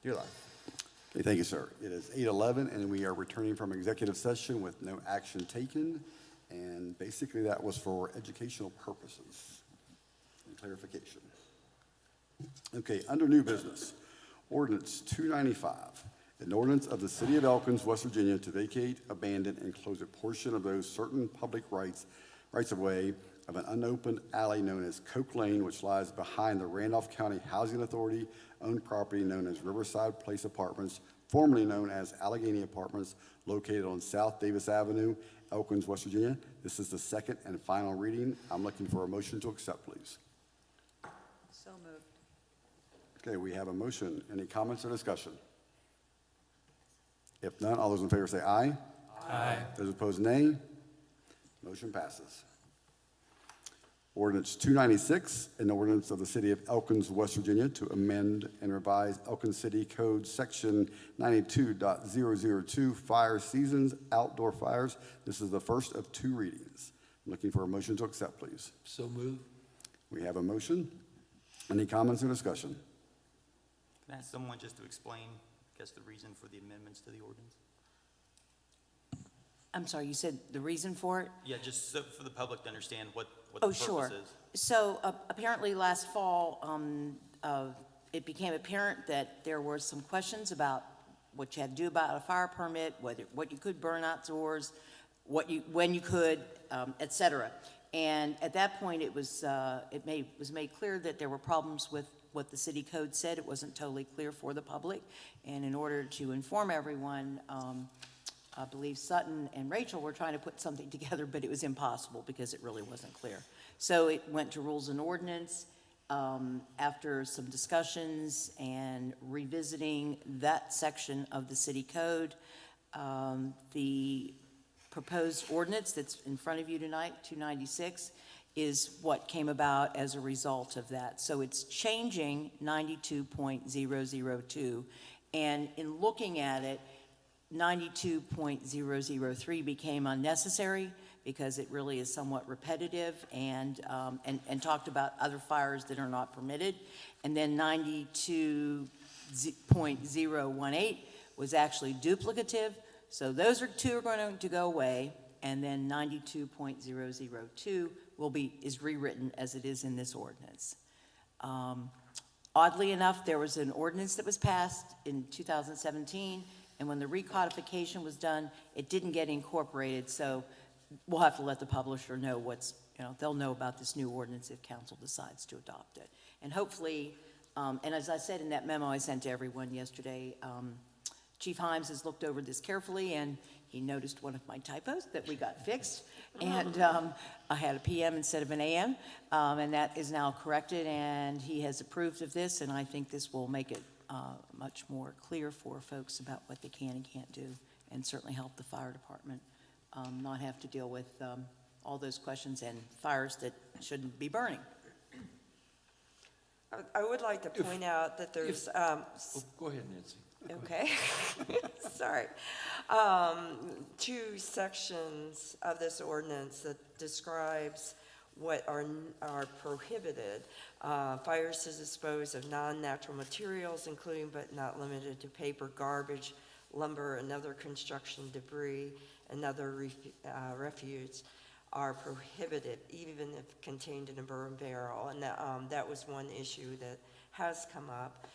You're live. Okay, thank you, sir. It is 8:11, and we are returning from executive session with no action taken. And basically, that was for educational purposes and clarification. Okay, under new business, Ordinance 295, an ordinance of the City of Elkins, West Virginia, to vacate, abandon, and close a portion of those certain public rights-of-way of an unopened alley known as Coke Lane, which lies behind the Randolph County Housing Authority owned property known as Riverside Place Apartments, formerly known as Allegheny Apartments, located on South Davis Avenue, Elkins, West Virginia. This is the second and final reading. I'm looking for a motion to accept, please. So moved. Okay, we have a motion. Any comments or discussion? If none, all those in favor say aye. Aye. Those opposed, nay. Motion passes. Ordinance 296, an ordinance of the City of Elkins, West Virginia, to amend and revise Elkins City Code Section 92.002, fire seasons, outdoor fires. This is the first of two readings. I'm looking for a motion to accept, please. So moved. We have a motion. Any comments or discussion? Can I ask someone just to explain, I guess, the reason for the amendments to the ordinance? I'm sorry, you said the reason for it? Yeah, just so for the public to understand what the Oh, purpose sure. is. So apparently last fall, it became apparent that there were some questions about what you had to do about a fire permit, what you could burn outdoors, when you could, et cetera. And at that point, it was made clear that there were problems with what the city code said. It wasn't totally clear for the public. And in order to inform everyone, I believe Sutton and Rachel were trying to put something together, but it was impossible because it really wasn't clear. So it went to Rules and Ordinance. After some discussions and revisiting that section of the city code, the proposed ordinance that's in front of you tonight, 296, is what came about as a result of that. So it's changing 92.002, and in looking at it, 92.003 became unnecessary because it really is somewhat repetitive and talked about other fires that are not permitted. And then 92.018 was actually duplicative. So those two are going to go away. And then 92.002 is rewritten as it is in this ordinance. Oddly enough, there was an ordinance that was passed in 2017, and when the recodification was done, it didn't get incorporated, so we'll have to let the publisher know they'll know about this new ordinance if council decides to adopt it. And hopefully, and as I said in that memo I sent to everyone yesterday, Chief Himes has looked over this carefully, and he noticed one of my typos that we got fixed, and I had a PM instead of an AM, and that is now corrected, and he has approved of this, and I think this will make it much more clear for folks about what they can and can't do, and certainly help the fire department not have to deal with all those questions and fires that shouldn't be burning. I would like to point out that there's Go ahead, Nancy. okay. Sorry. Two sections of this ordinance that describes what are prohibited. Fires to dispose of non-natural materials, including but not limited to paper, garbage, lumber, and other construction debris, and other refuse are prohibited, even if contained in a burn barrel. And that was one issue that has come up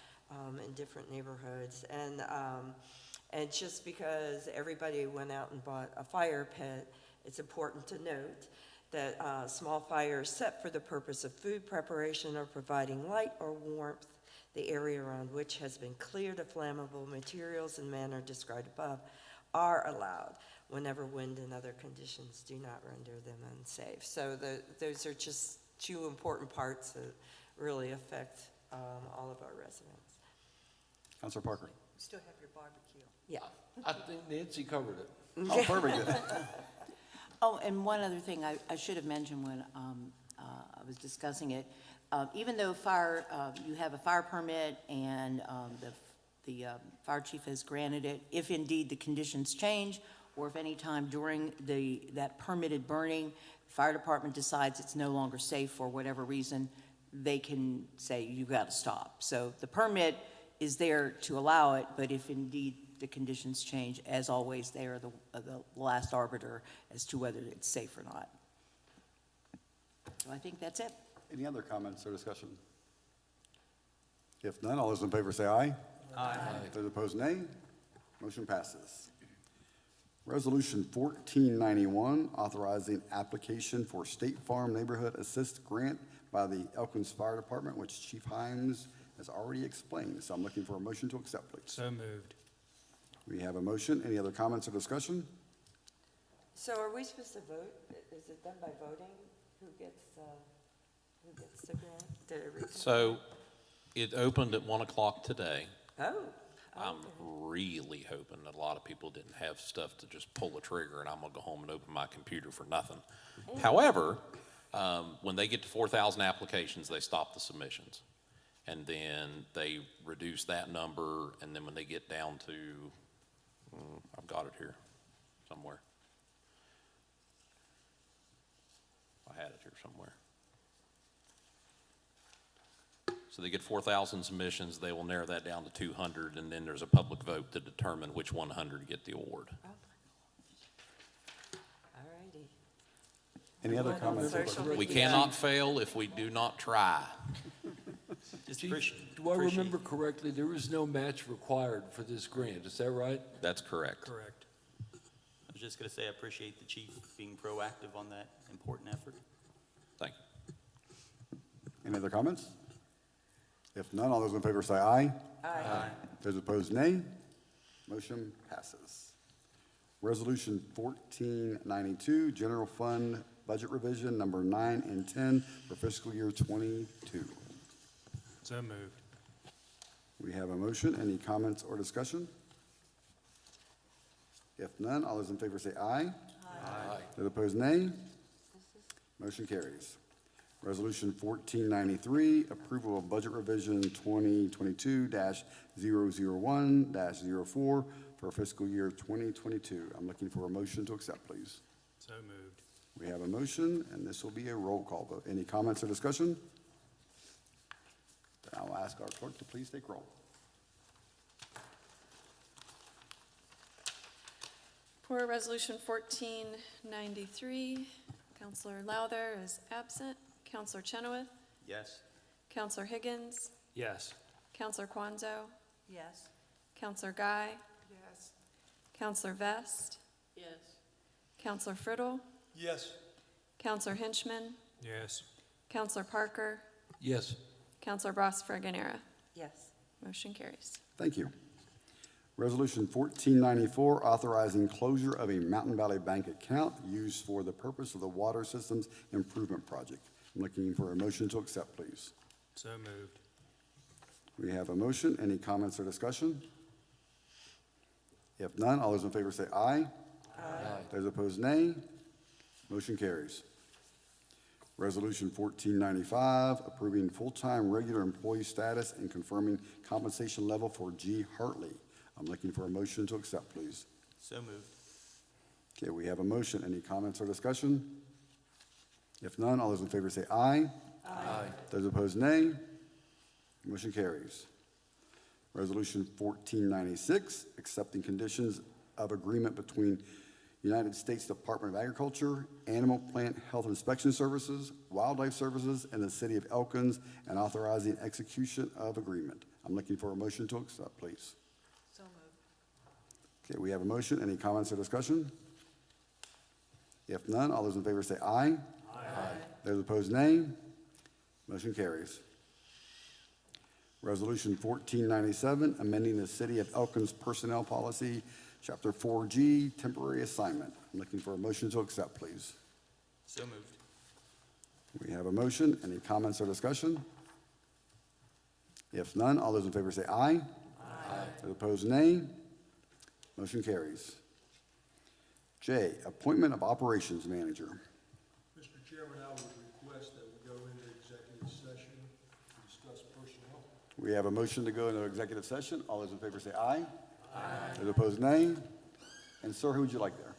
in different neighborhoods. And just because everybody went out and bought a fire pit, it's important to note that small fires set for the purpose of food preparation or providing light or warmth, the area around which has been cleared of flammable materials in manner described above, are allowed whenever wind and other conditions do not render them unsafe. So those are just two important parts that really affect all of our residents. Councilor Parker. You still have your barbecue. Yeah. I think Nancy covered it. Oh, perfect. Oh, and one other thing I should have mentioned when I was discussing it, even though you have a fire permit and the fire chief has granted it, if indeed the conditions change, or if any time during that permitted burning, the fire department decides it's no longer safe for whatever reason, they can say you got to stop. So the permit is there to allow it, but if indeed the conditions change, as always, they are the last arbiter as to whether it's safe or not. So I think that's it. Any other comments or discussion? If none, all those in favor say aye. Aye. Those opposed, nay. Motion passes. Resolution 1491, authorizing application for State Farm Neighborhood Assist Grant by the Elkins Fire Department, which Chief Hines has already explained. So I'm looking for a motion to accept, please. So moved. We have a motion. Any other comments or discussion? So are we supposed to vote? Is it done by voting? Who gets the grant? Did it read? So it opened at 1 o'clock today. Oh. I'm really hoping that a lot of people didn't have stuff to just pull the trigger and I'm gonna go home and open my computer for nothing. However, when they get to 4,000 applications, they stop the submissions. And then they reduce that number, and then when they get down to, I've got it here somewhere. I had it here somewhere. So they get 4,000 submissions, they will narrow that down to 200, and then there's a public vote to determine which 100 get the award. All righty. Any other comments? or Social We media. cannot fail if we do not try. Just Chief, appreciate. do I remember correctly, there is no match required for this grant, is that right? That's correct. Correct. I was just gonna say, I appreciate the chief being proactive on that important effort. Thank you. Any other comments? If none, all those in favor say aye. Aye. Those opposed, nay. Motion passes. Resolution 1492, General Fund Budget Revision Number 9 and 10 for fiscal year 22. So moved. We have a motion. Any comments or discussion? If none, all those in favor say aye. Aye. Those opposed, nay. Motion carries. Resolution 1493, approval of budget revision 2022-001-04 for fiscal year 2022. I'm looking for a motion to accept, please. So moved. We have a motion, and this will be a roll call vote. Any comments or discussion? Then I'll ask our clerk to please take roll. For Resolution 1493, Counselor Lowther is absent. Counselor Chenoweth, Yes. Counselor Higgins, Yes. Counselor Quanzo, Yes. Counselor Guy, Yes. Counselor Vest, Yes. Counselor Friddle, Yes. Counselor Hinchman, Yes. Counselor Parker, Yes. Counselor Ross Fraganera. Yes. Motion carries. Thank you. Resolution 1494, authorizing closure of a Mountain Valley Bank account used for the purpose of the Water Systems Improvement Project. I'm looking for a motion to accept, please. So moved. We have a motion. Any comments or discussion? If none, all those in favor say aye. Aye. Those opposed, nay. Motion carries. Resolution 1495, approving full-time regular employee status and confirming compensation level for G. Hartley. I'm looking for a motion to accept, please. So moved. Okay, we have a motion. Any comments or discussion? If none, all those in favor say aye. Aye. Those opposed, nay. Motion carries. Resolution 1496, accepting conditions of agreement between United States Department of Agriculture, Animal Plant Health Inspection Services, Wildlife Services, and the City of Elkins, and authorizing execution of agreement. I'm looking for a motion to accept, please. So moved. Okay, we have a motion. Any comments or discussion? If none, all those in favor say aye. Aye. Those opposed, nay. Motion carries. Resolution 1497, amending the City of Elkins Personnel Policy, Chapter 4G, temporary assignment. I'm looking for a motion to accept, please. So moved. We have a motion. Any comments or discussion? If none, all those in favor say aye. Aye. Those opposed, nay. Motion carries. J, appointment of operations manager. Mr. Chairman, I would request that we go into executive session to discuss personnel. We have a motion to go into executive session. All those in favor say aye. Aye. Those opposed, nay. And sir, who would you like there?